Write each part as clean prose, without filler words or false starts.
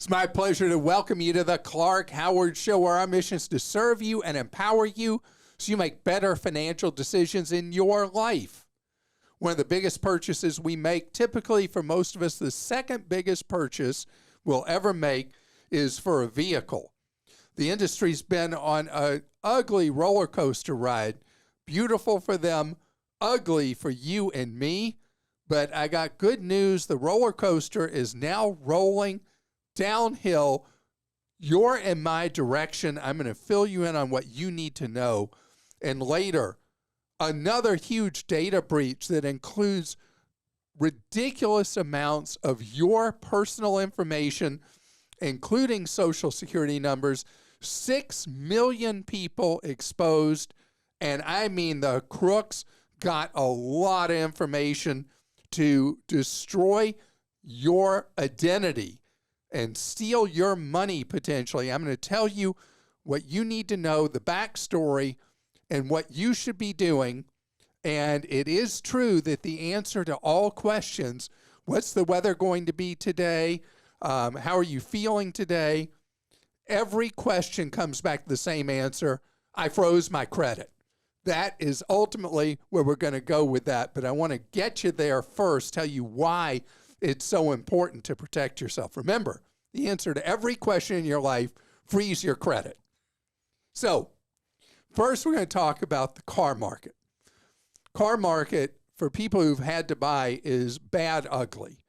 It's my pleasure to welcome you to the Clark Howard Show, where our mission is to serve you and empower you so you make better financial decisions in your life. One of the biggest purchases we make, typically for most of us, the second biggest purchase we'll ever make is for a vehicle. The industry's been on an ugly roller coaster ride. Beautiful for them, ugly for you and me. But I got good news. The roller coaster is now rolling downhill, your and my direction. I'm going to fill you in on what you need to know. And later, another huge data breach that includes ridiculous amounts of your personal information, including Social Security numbers. 6 million people exposed. And I mean, the crooks got a lot of information to destroy your identity and steal your money potentially. I'm going to tell you what you need to know, the backstory, and what you should be doing. And it is true that the answer to all questions, what's the weather going to be today? How are you feeling today? Every question comes back to the same answer. I froze my credit. That is ultimately where we're going to go with that. But I want to get you there first, tell you why it's so important to protect yourself. Remember, the answer to every question in your life, freeze your credit. So first, we're going to talk about the car market. Car market, for people who've had to buy, is bad ugly.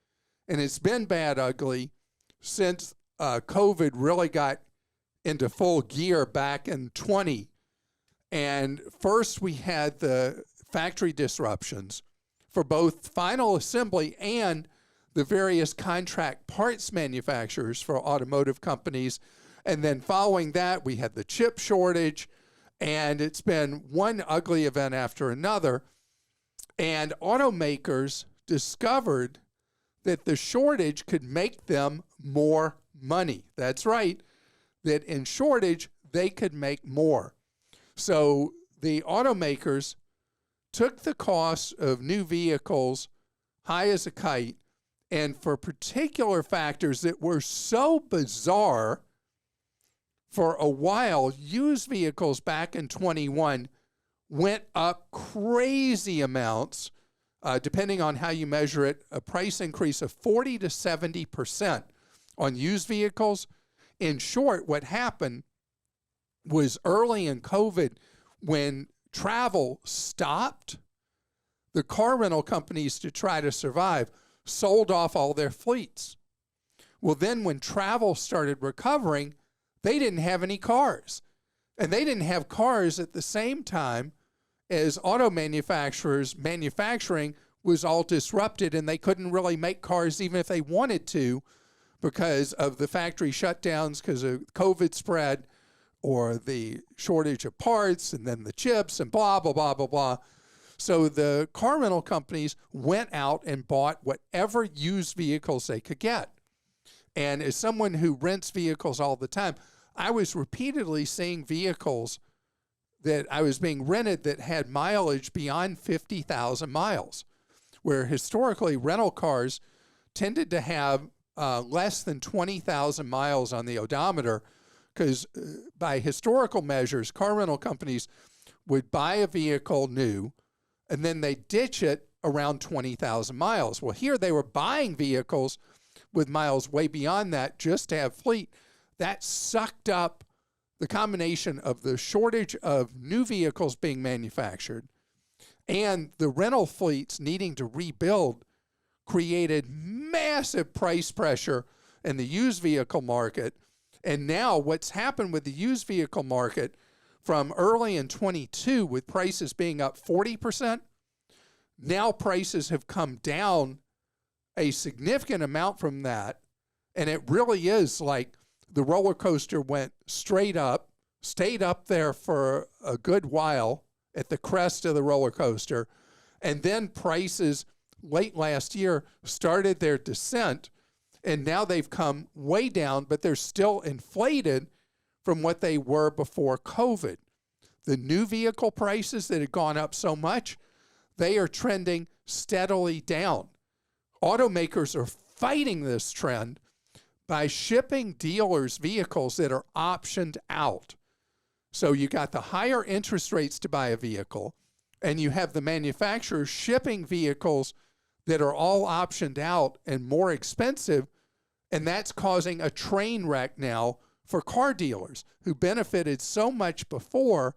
And it's been bad ugly since COVID really got into full gear back in 20. And first, we had the factory disruptions for both final assembly and the various contract parts manufacturers for automotive companies. And then following that, we had the chip shortage, and it's been one ugly event after another. And automakers discovered that the shortage could make them more money. That's right, that in shortage, they could make more. So the automakers took the cost of new vehicles high as a kite, and for particular factors that were so bizarre, for a while, used vehicles back in 21 went up crazy amounts, depending on how you measure it, a price increase of 40 to 70% on used vehicles. In short, what happened was early in COVID, when travel stopped, the car rental companies, to try to survive, sold off all their fleets. Well, then when travel started recovering, they didn't have any cars. And they didn't have cars at the same time as auto manufacturers. Manufacturing was all disrupted, and they couldn't really make cars even if they wanted to because of the factory shutdowns, because of COVID spread, or the shortage of parts, and then the chips, and blah, blah, blah, blah, blah. So the car rental companies went out and bought whatever used vehicles they could get. And as someone who rents vehicles all the time, I was repeatedly seeing vehicles that I was being rented that had mileage beyond 50,000 miles, where historically rental cars tended to have less than 20,000 miles on the odometer, because by historical measures, car rental companies would buy a vehicle new, and then they ditch it around 20,000 miles. Well, here they were buying vehicles with miles way beyond that just to have fleet. That sucked up the combination of the shortage of new vehicles being manufactured and the rental fleets needing to rebuild, created massive price pressure in the used vehicle market. And now what's happened with the used vehicle market from early in 22, with prices being up 40%, now prices have come down a significant amount from that. And it really is like the roller coaster went straight up, stayed up there for a good while at the crest of the roller coaster, and then prices late last year started their descent, and now they've come way down, but they're still inflated from what they were before COVID. The new vehicle prices that had gone up so much, they are trending steadily down. Automakers are fighting this trend by shipping dealers vehicles that are optioned out. So you got the higher interest rates to buy a vehicle, and you have the manufacturers shipping vehicles that are all optioned out and more expensive, and that's causing a train wreck now for car dealers who benefited so much before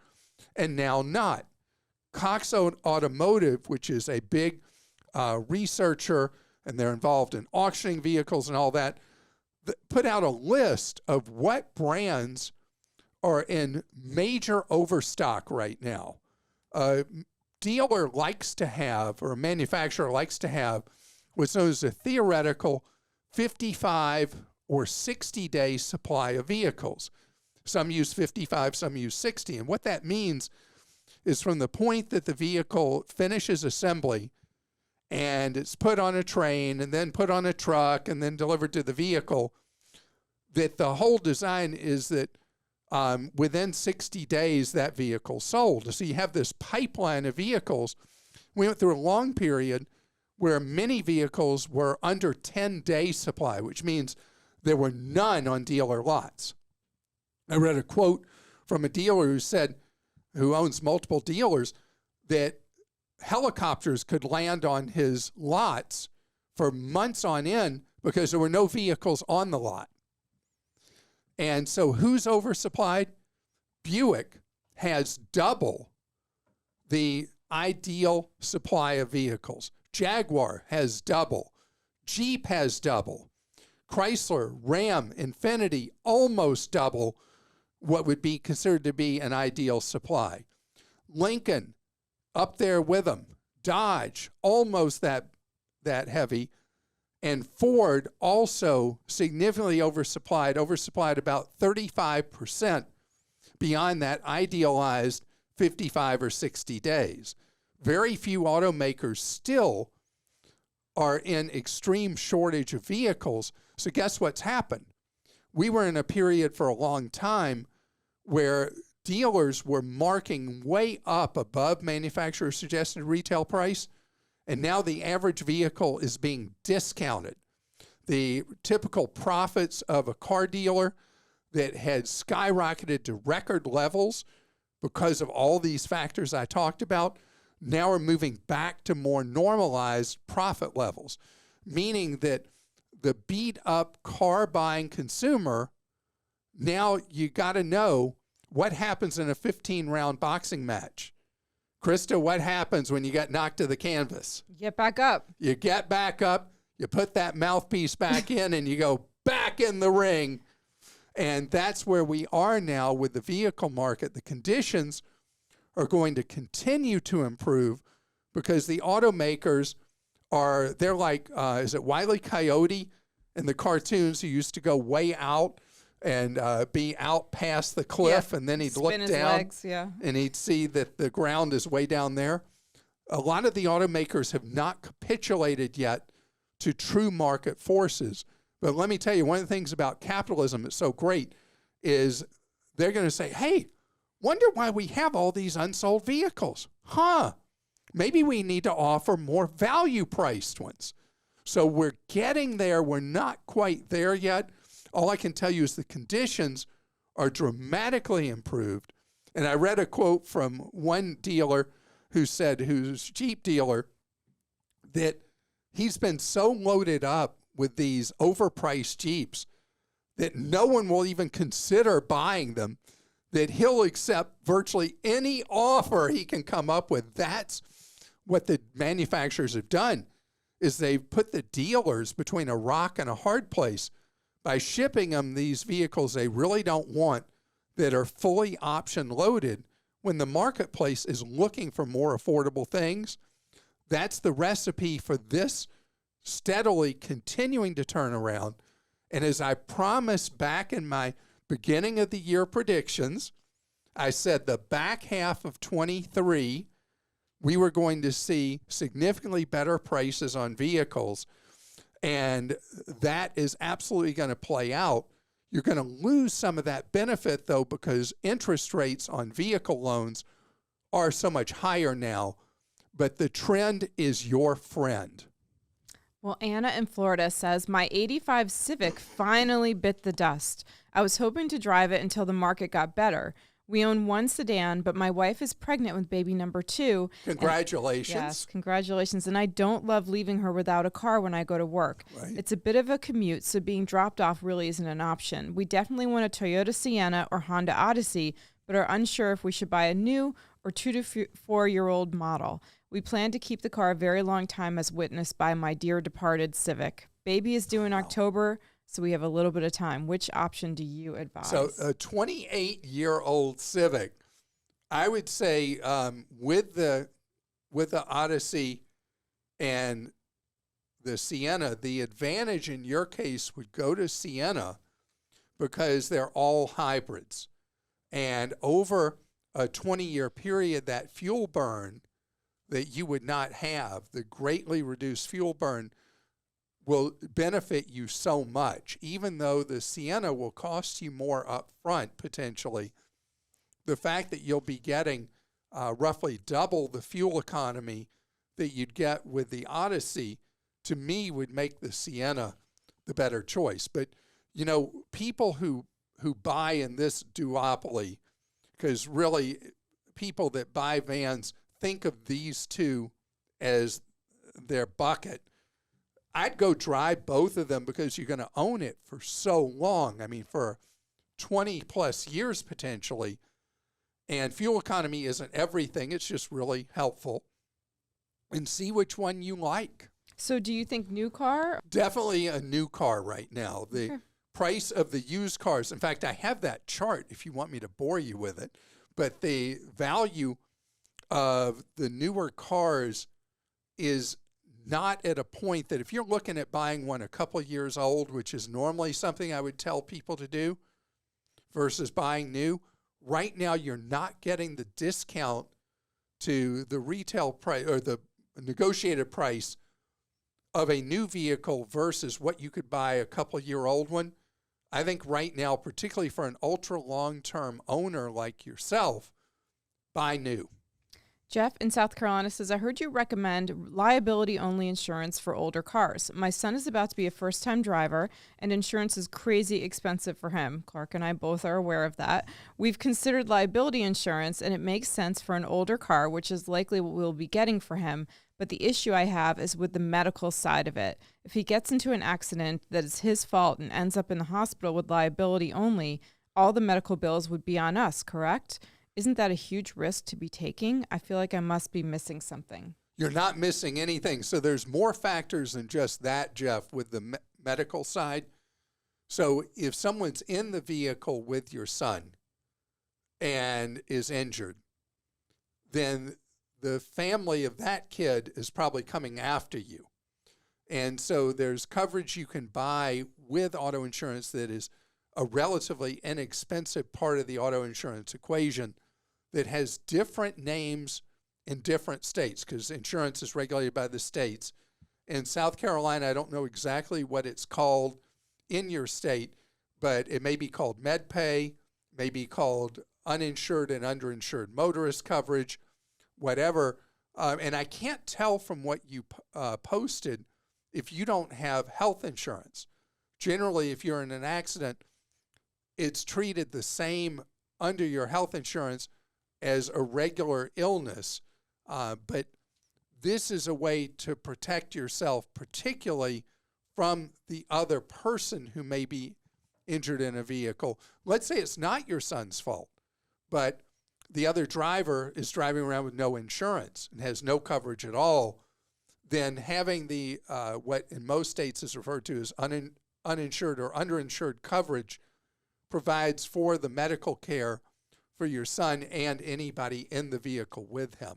and now not. Cox Automotive, which is a big researcher, and they're involved in auctioning vehicles and all that, put out a list of what brands are in major overstock right now. A dealer likes to have, or a manufacturer likes to have, what's known as a theoretical 55 or 60-day supply of vehicles. Some use 55, some use 60. And what that means is from the point that the vehicle finishes assembly and it's put on a train and then put on a truck and then delivered to the vehicle, that the whole design is that within 60 days that vehicle sold. So you have this pipeline of vehicles. We went through a long period where many vehicles were under 10-day supply, which means there were none on dealer lots. I read a quote from a dealer who said, who owns multiple dealers, that helicopters could land on his lots for months on end because there were no vehicles on the lot. And so who's oversupplied? Buick has double the ideal supply of vehicles. Jaguar has double. Jeep has double. Chrysler, Ram, Infiniti, almost double what would be considered to be an ideal supply. Lincoln, up there with them. Dodge, almost that heavy. And Ford also significantly oversupplied about 35% beyond that idealized 55 or 60 days. Very few automakers still are in extreme shortage of vehicles. So guess what's happened? We were in a period for a long time where dealers were marking way up above manufacturer suggested retail price, and now the average vehicle is being discounted. The typical profits of a car dealer that had skyrocketed to record levels because of all these factors I talked about now are moving back to more normalized profit levels, meaning that the beat-up car-buying consumer, now you got to know what happens in a 15-round boxing match. Christa, what happens when you get knocked to the canvas? Get back up. You get back up, you put that mouthpiece back in, and you go back in the ring. And that's where we are now with the vehicle market. The conditions are going to continue to improve because the automakers they're like, is it Wile E. Coyote in the cartoons who used to go way out and be out past the cliff, and then he'd look his down legs, and he'd see that the ground is way down there. A lot of the automakers have not capitulated yet to true market forces. But let me tell you, one of the things about capitalism that's so great is they're going to say, hey, wonder why we have all these unsold vehicles. Maybe we need to offer more value-priced ones. So we're getting there. We're not quite there yet. All I can tell you is the conditions are dramatically improved. And I read a quote from one dealer who said, who's Jeep dealer, that he's been so loaded up with these overpriced Jeeps that no one will even consider buying them, that he'll accept virtually any offer he can come up with. That's what the manufacturers have done, is they've put the dealers between a rock and a hard place by shipping them these vehicles they really don't want that are fully option loaded when the marketplace is looking for more affordable things. That's the recipe for this steadily continuing to turn around. And as I promised back in my beginning of the year predictions, I said the back half of 23, we were going to see significantly better prices on vehicles. And that is absolutely going to play out. You're going to lose some of that benefit, though, because interest rates on vehicle loans are so much higher now. But the trend is your friend. Well, Anna in Florida says, my 85 Civic finally bit the dust. I was hoping to drive it until the market got better. We own one sedan, but my wife is pregnant with baby number 2. Congratulations. Yes, congratulations. And I don't love leaving her without a car when I go to work. Right. It's a bit of a commute, so being dropped off really isn't an option. We definitely want a Toyota Sienna or Honda Odyssey, but are unsure if we should buy a new or 2 to 4-year-old model. We plan to keep the car a very long time, as witnessed by my dear departed Civic. Baby is due in October, so we have a little bit of time. Which option do you advise? So a 28-year-old Civic, I would say with the Odyssey and the Sienna, the advantage in your case would go to Sienna because they're all hybrids. And over a 20-year period, that fuel burn that you would not have, the greatly reduced fuel burn, will benefit you so much. Even though the Sienna will cost you more up front, potentially, the fact that you'll be getting roughly double the fuel economy that you'd get with the Odyssey, to me, would make the Sienna the better choice. But, you know, people who buy in this duopoly, because really people that buy vans think of these two as their bucket. I'd go drive both of them because you're going to own it for so long. I mean, for 20 plus years potentially. And fuel economy isn't everything. It's just really helpful. And see which one you like. So do you think new car? Definitely a new car right now. The price of the used cars. In fact, I have that chart if you want me to bore you with it. But the value of the newer cars is not at a point that if you're looking at buying one a couple years old, which is normally something I would tell people to do, versus buying new, right now you're not getting the discount to the retail price or the negotiated price of a new vehicle versus what you could buy a couple year old one. I think right now, particularly for an ultra long-term owner like yourself, buy new. Jeff in South Carolina says, I heard you recommend liability-only insurance for older cars. My son is about to be a first-time driver, and insurance is crazy expensive for him. Clark and I both are aware of that. We've considered liability insurance, and it makes sense for an older car, which is likely what we'll be getting for him. But the issue I have is with the medical side of it. If he gets into an accident that is his fault and ends up in the hospital with liability only, all the medical bills would be on us, correct? Isn't that a huge risk to be taking? I feel like I must be missing something. You're not missing anything. So there's more factors than just that, Jeff, with the medical side. So if someone's in the vehicle with your son and is injured, then the family of that kid is probably coming after you. And so there's coverage you can buy with auto insurance that is a relatively inexpensive part of the auto insurance equation that has different names in different states because insurance is regulated by the states. In South Carolina, I don't know exactly what it's called in your state, but it may be called MedPay, may be called uninsured and underinsured motorist coverage, whatever. And I can't tell from what you posted if you don't have health insurance. Generally, if you're in an accident, it's treated the same under your health insurance as a regular illness. But this is a way to protect yourself, particularly from the other person who may be injured in a vehicle. Let's say it's not your son's fault, but the other driver is driving around with no insurance and has no coverage at all. Then having the what in most states is referred to as uninsured or underinsured coverage provides for the medical care for your son and anybody in the vehicle with him.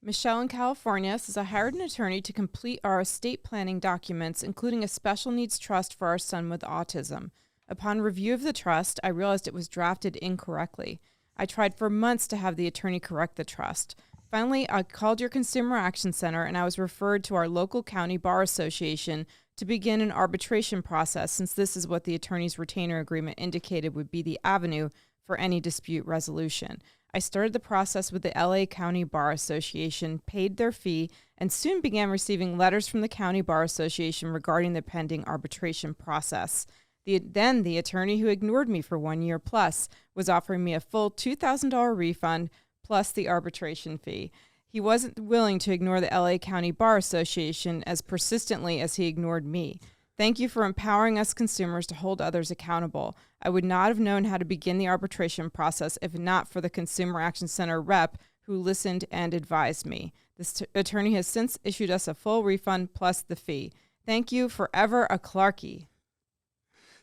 Michelle in California says, I hired an attorney to complete our estate planning documents, including a special needs trust for our son with autism. Upon review of the trust, I realized it was drafted incorrectly. I tried for months to have the attorney correct the trust. Finally, I called your Consumer Action Center, and I was referred to our local county bar association to begin an arbitration process, since this is what the attorney's retainer agreement indicated would be the avenue for any dispute resolution. I started the process with the LA County Bar Association, paid their fee, and soon began receiving letters from the County Bar Association regarding the pending arbitration process. Then the attorney who ignored me for 1 year plus was offering me a full $2,000 refund plus the arbitration fee. He wasn't willing to ignore the LA County Bar Association as persistently as he ignored me. Thank you for empowering us consumers to hold others accountable. I would not have known how to begin the arbitration process if not for the Consumer Action Center rep who listened and advised me. This attorney has since issued us a full refund plus the fee. Thank you, forever a Clarkie.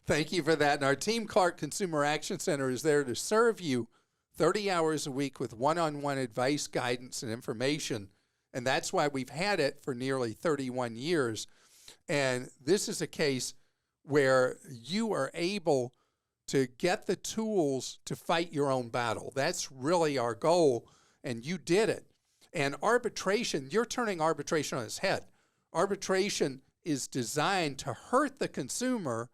Thank you for that. And our Team Clark Consumer Action Center is there to serve you 30 hours a week with one-on-one advice, guidance, and information. And that's why we've had it for nearly 31 years. And this is a case where you are able to get the tools to fight your own battle. That's really our goal, and you did it. And arbitration, you're turning arbitration on its head. Arbitration is designed to hurt the consumer,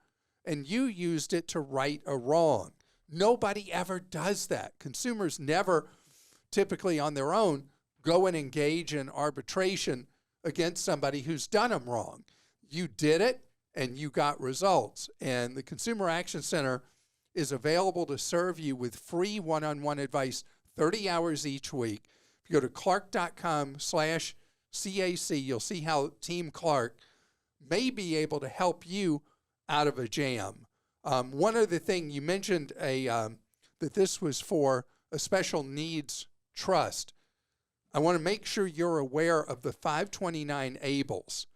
and you used it to right a wrong. Nobody ever does that. Consumers never, typically on their own, go and engage in arbitration against somebody who's done them wrong. You did it, and you got results. And the Consumer Action Center is available to serve you with free one-on-one advice 30 hours each week. If you go to clark.com/CAC, you'll see how Team Clark may be able to help you out of a jam. One other thing, you mentioned that this was for a special needs trust. I want to make sure you're aware of the 529 ABLEs.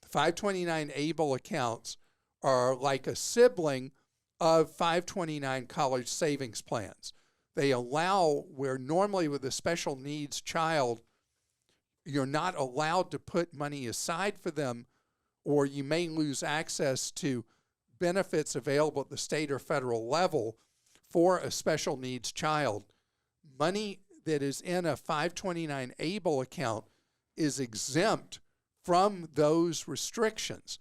The 529 ABLE accounts are like a sibling of 529 college savings plans. They allow, where normally with a special needs child, you're not allowed to put money aside for them, or you may lose access to benefits available at the state or federal level for a special needs child. Money that is in a 529 ABLE account is exempt from those restrictions.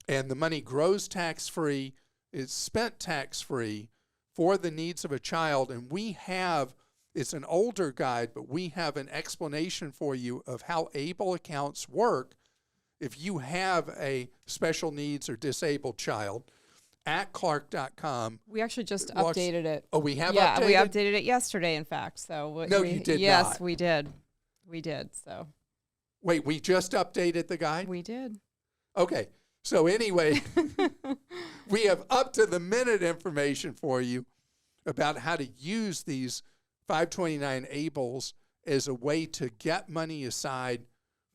And the money grows tax-free, it's spent tax-free for the needs of a child. And we have, it's an older guide, but we have an explanation for you of how ABLE accounts work if you have a special needs or disabled child. At clark.com. We actually just updated it. Oh, we have updated? Yeah, we updated it yesterday, in fact. So No, you did not. Yes, we did. We did, so. Wait, we just updated the guide? We did. Okay. So anyway, we have up-to-the-minute information for you about how to use these 529 ABLEs as a way to get money aside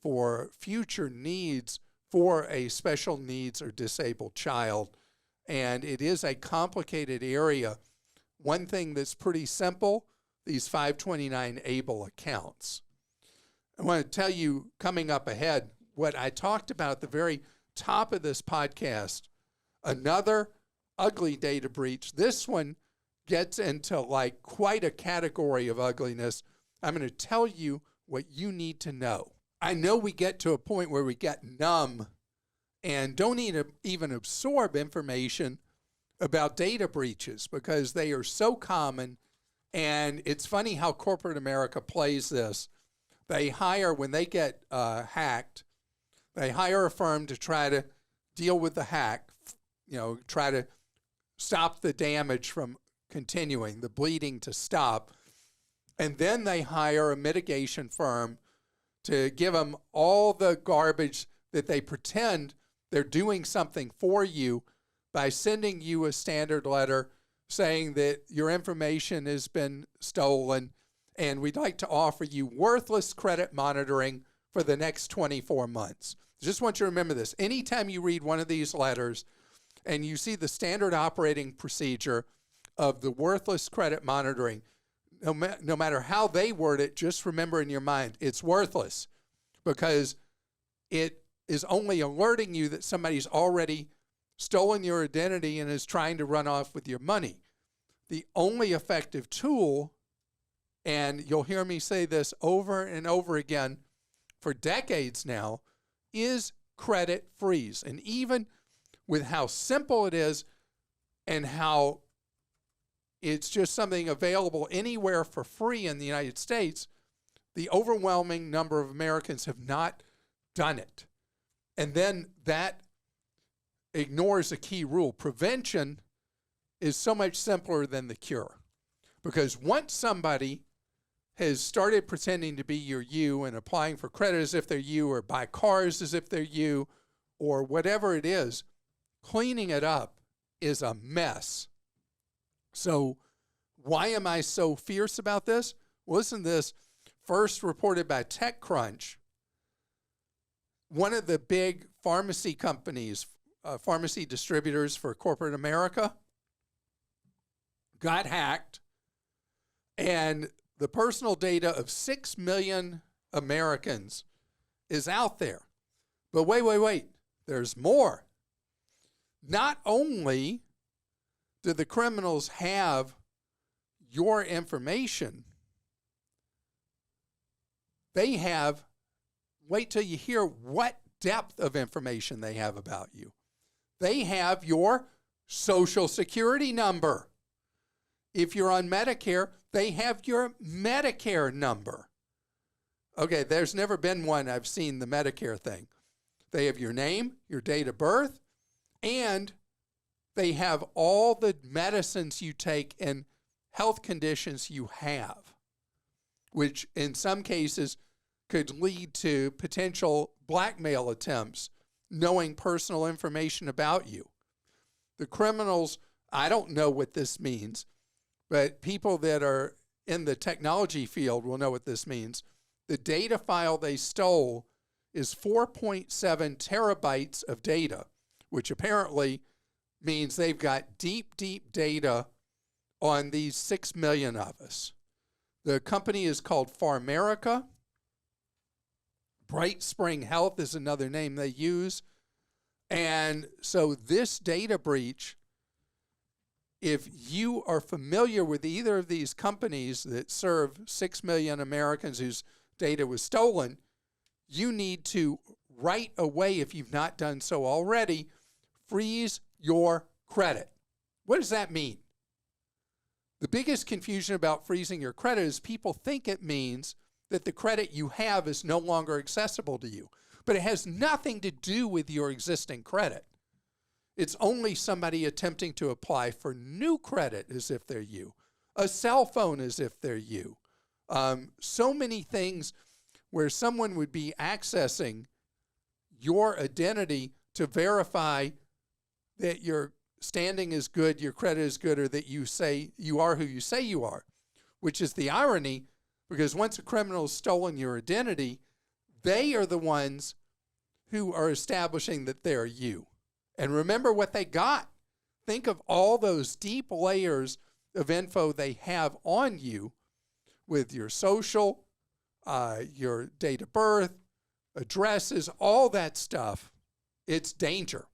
for future needs for a special needs or disabled child. And it is a complicated area. One thing that's pretty simple, these 529 ABLE accounts. I want to tell you, coming up ahead, what I talked about at the very top of this podcast, another ugly data breach. This one gets into like quite a category of ugliness. I'm going to tell you what you need to know. I know we get to a point where we get numb and don't even absorb information about data breaches because they are so common. And it's funny how corporate America plays this. They hire, when they get hacked, they hire a firm to try to deal with the hack, try to stop the damage from continuing, the bleeding to stop. And then they hire a mitigation firm to give them all the garbage that they pretend they're doing something for you by sending you a standard letter saying that your information has been stolen and we'd like to offer you worthless credit monitoring for the next 24 months. Just want you to remember this. Anytime you read one of these letters and you see the standard operating procedure of the worthless credit monitoring, no matter how they word it, just remember in your mind, it's worthless because it is only alerting you that somebody's already stolen your identity and is trying to run off with your money. The only effective tool, and you'll hear me say this over and over again for decades now, is credit freeze. And even with how simple it is and how it's just something available anywhere for free in the United States, the overwhelming number of Americans have not done it. And then that ignores a key rule. Prevention is so much simpler than the cure. Because once somebody has started pretending to be you and applying for credit as if they're you, or buy cars as if they're you, or whatever it is, cleaning it up is a mess. So why am I so fierce about this? Well, listen to this. First reported by TechCrunch. One of the big pharmacy companies, pharmacy distributors for corporate America, got hacked, and the personal data of 6 million Americans is out there. But wait. There's more. Not only do the criminals have your information, they have, wait till you hear what depth of information they have about you. They have your Social Security number. If you're on Medicare, they have your Medicare number. Okay, there's never been one I've seen the Medicare thing. They have your name, your date of birth, and they have all the medicines you take and health conditions you have, which in some cases could lead to potential blackmail attempts, knowing personal information about you. The criminals, I don't know what this means, but people that are in the technology field will know what this means. The data file they stole is 4.7 terabytes of data, which apparently means they've got deep data on these 6 million of us. The company is called Pharmerica. Bright Spring Health is another name they use. And so this data breach, if you are familiar with either of these companies that serve 6 million Americans whose data was stolen, you need to right away, if you've not done so already, freeze your credit. What does that mean? The biggest confusion about freezing your credit is people think it means that the credit you have is no longer accessible to you. But it has nothing to do with your existing credit. It's only somebody attempting to apply for new credit as if they're you, a cell phone as if they're you. So many things where someone would be accessing your identity to verify that your standing is good, your credit is good, or that you say you are who you say you are, which is the irony, because once a criminal has stolen your identity, they are the ones who are establishing that they're you. And remember what they got. Think of all those deep layers of info they have on you with your social, your date of birth, addresses, all that stuff. It's danger.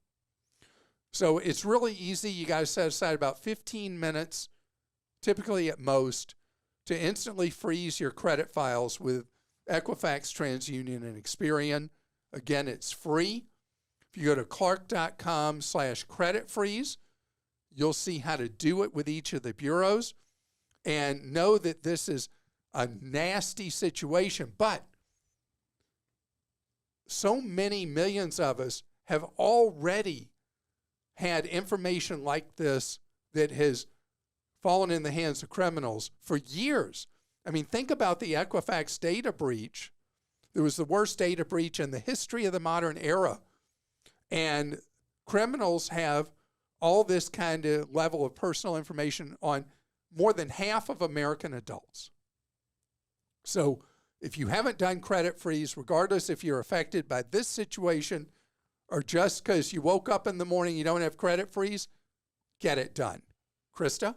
So it's really easy. You got to set aside about 15 minutes, typically at most, to instantly freeze your credit files with Equifax, TransUnion, and Experian. Again, it's free. If you go to clark.com/credit freeze, you'll see how to do it with each of the bureaus. And know that this is a nasty situation, but so many millions of us have already had information like this that has fallen in the hands of criminals for years. I mean, think about the Equifax data breach. It was the worst data breach in the history of the modern era. And criminals have all this kind of level of personal information on more than half of American adults. So if you haven't done credit freeze, regardless if you're affected by this situation or just because you woke up in the morning, you don't have credit freeze, get it done. Christa?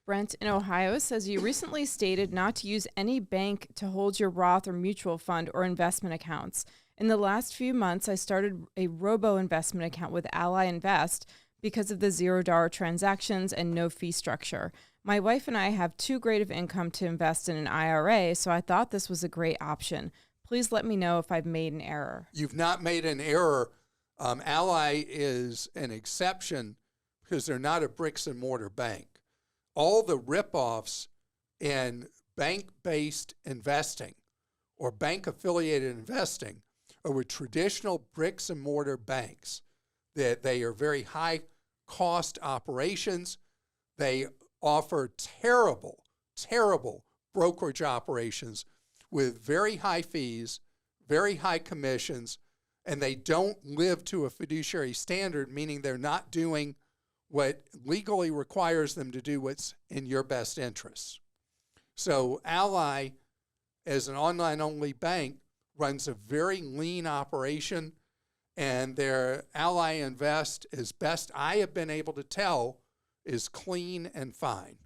Brent in Ohio says you recently stated not to use any bank to hold your Roth or mutual fund or investment accounts. In the last few months, I started a robo investment account with Ally Invest because of the $0 transactions and no fee structure. My wife and I have too great of income to invest in an IRA, so I thought this was a great option. Please let me know if I've made an error. You've not made an error. Ally is an exception because they're not a bricks and mortar bank. all the ripoffs in bank-based investing or bank-affiliated investing are with traditional bricks and mortar banks. That they are very high-cost operations. They offer terrible brokerage operations with very high fees, very high commissions, and they don't live to a fiduciary standard, meaning they're not doing what legally requires them to do what's in your best interests. So Ally, as an online-only bank, runs a very lean operation, and their Ally Invest, as best I have been able to tell, is clean and fine.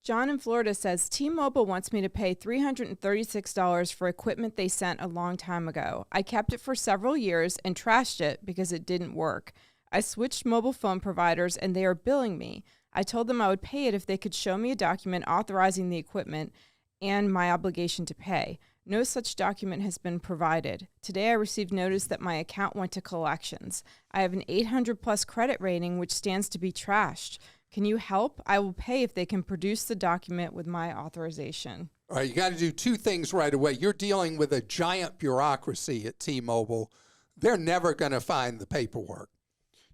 John in Florida says, T-Mobile wants me to pay $336 for equipment they sent a long time ago. I kept it for several years and trashed it because it didn't work. I switched mobile phone providers and they are billing me. I told them I would pay it if they could show me a document authorizing the equipment and my obligation to pay. No such document has been provided. Today I received notice that my account went to collections. I have an 800 plus credit rating, which stands to be trashed. Can you help? I will pay if they can produce the document with my authorization. All right, you got to do two things right away. You're dealing with a giant bureaucracy at T-Mobile. They're never going to find the paperwork.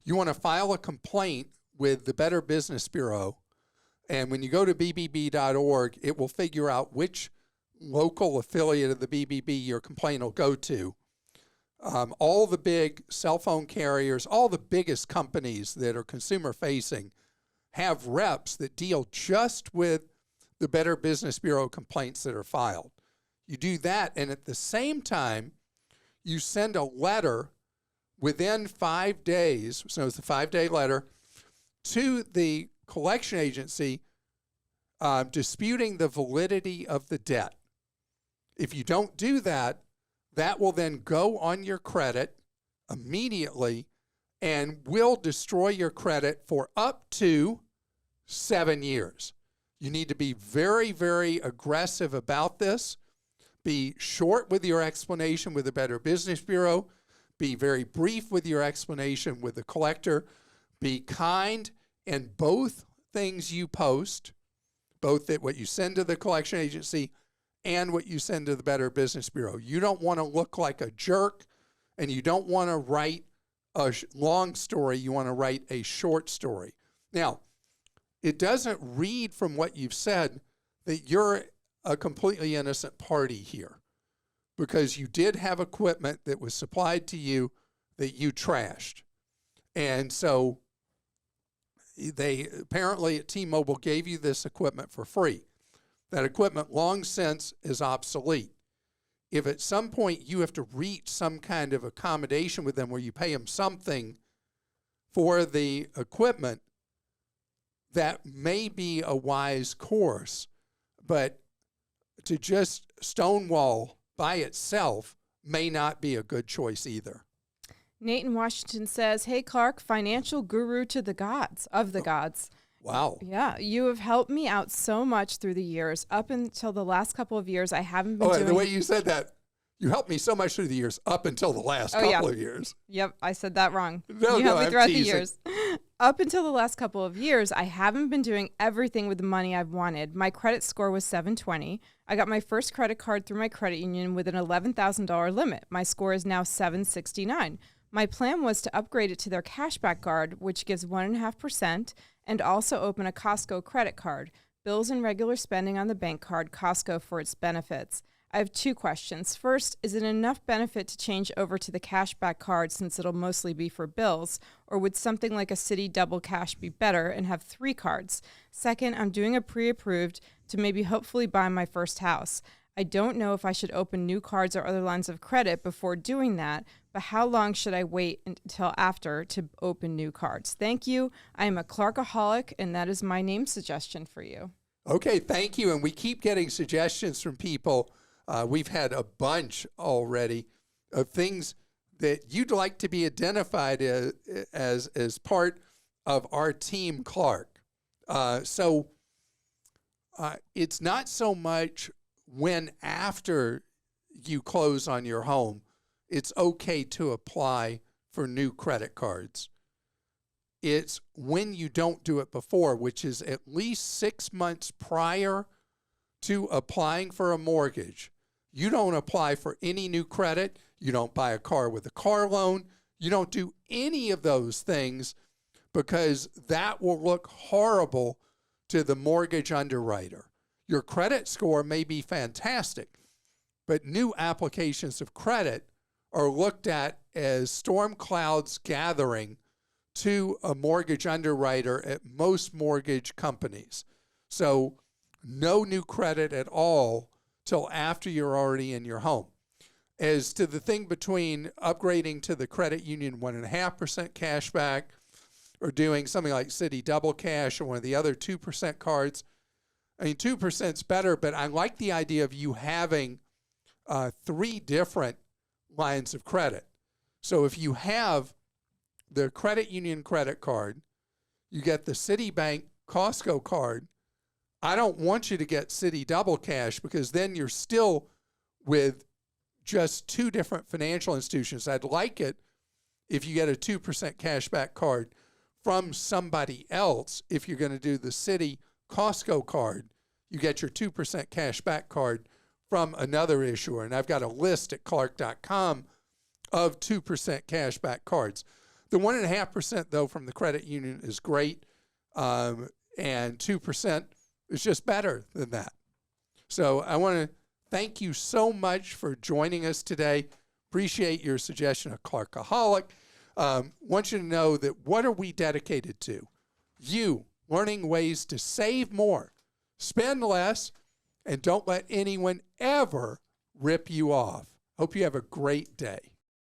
You want to file a complaint with the Better Business Bureau, and when you go to bbb.org, it will figure out which local affiliate of the BBB your complaint will go to. All the big cell phone carriers, all the biggest companies that are consumer-facing have reps that deal just with the Better Business Bureau complaints that are filed. You do that, and at the same time, you send a letter within 5 days, so it's a 5-day letter, to the collection agency disputing the validity of the debt. If you don't do that, that will then go on your credit immediately and will destroy your credit for up to 7 years. You need to be very, very aggressive about this. Be short with your explanation with the Better Business Bureau. Be very brief with your explanation with the collector. Be kind in both things you post, both that what you send to the collection agency and what you send to the Better Business Bureau. You don't want to look like a jerk, and you don't want to write a long story. You want to write a short story. Now, it doesn't read from what you've said that you're a completely innocent party here, because you did have equipment that was supplied to you that you trashed. And so they apparently at T-Mobile gave you this equipment for free. That equipment long since is obsolete. If at some point you have to reach some kind of accommodation with them where you pay them something for the equipment, that may be a wise course, but to just stonewall by itself may not be a good choice either. Nate in Washington says, hey, Clark, financial guru to the gods, of the gods. Wow. Yeah, you have helped me out so much through the years. Up until the last couple of years, I haven't been doing... the way you said that, you helped me so much through the years, up until the last couple of years. Yep, I said that wrong. No, you helped me I'm throughout teasing. the years. Up until the last couple of years, I haven't been doing everything with the money I've wanted. My credit score was 720. I got my first credit card through my credit union with an $11,000 limit. My score is now 769. My plan was to upgrade it to their cashback card, which gives 1.5%, and also open a Costco credit card. Bills and regular spending on the bank card, Costco for its benefits. I have two questions. First, is it enough benefit to change over to the cashback card since it'll mostly be for bills, or would something like a Citi Double Cash be better and have 3 cards? Second, I'm doing a pre-approved to maybe hopefully buy my first house. I don't know if I should open new cards or other lines of credit before doing that, but how long should I wait until after to open new cards? Thank you. I am a Clarkaholic, and that is my name suggestion for you. Okay, thank you. And we keep getting suggestions from people. We've had a bunch already of things that you'd like to be identified as part of our team, Clark. So it's not so much when after you close on your home, it's okay to apply for new credit cards. It's when you don't do it before, which is at least 6 months prior to applying for a mortgage. You don't apply for any new credit. You don't buy a car with a car loan. You don't do any of those things because that will look horrible to the mortgage underwriter. Your credit score may be fantastic, but new applications of credit are looked at as storm clouds gathering to a mortgage underwriter at most mortgage companies. So no new credit at all till after you're already in your home. As to the thing between upgrading to the credit union 1.5% cash back or doing something like Citi Double Cash or one of the other 2% cards, I mean, 2% is better, but I like the idea of you having 3 different lines of credit. So if you have the credit union credit card, you get the Citibank Costco card, I don't want you to get Citi Double Cash because then you're still with just 2 different financial institutions. I'd like it if you get a 2% cashback card from somebody else. If you're going to do the Citi Costco card, you get your 2% cashback card from another issuer. And I've got a list at Clark.com of 2% cashback cards. The 1.5%, though, from the credit union is great, and 2% is just better than that. So I want to thank you so much for joining us today. Appreciate your suggestion of Clarkaholic. Want you to know that what are we dedicated to? You learning ways to save more, spend less, and don't let anyone ever rip you off. Hope you have a great day.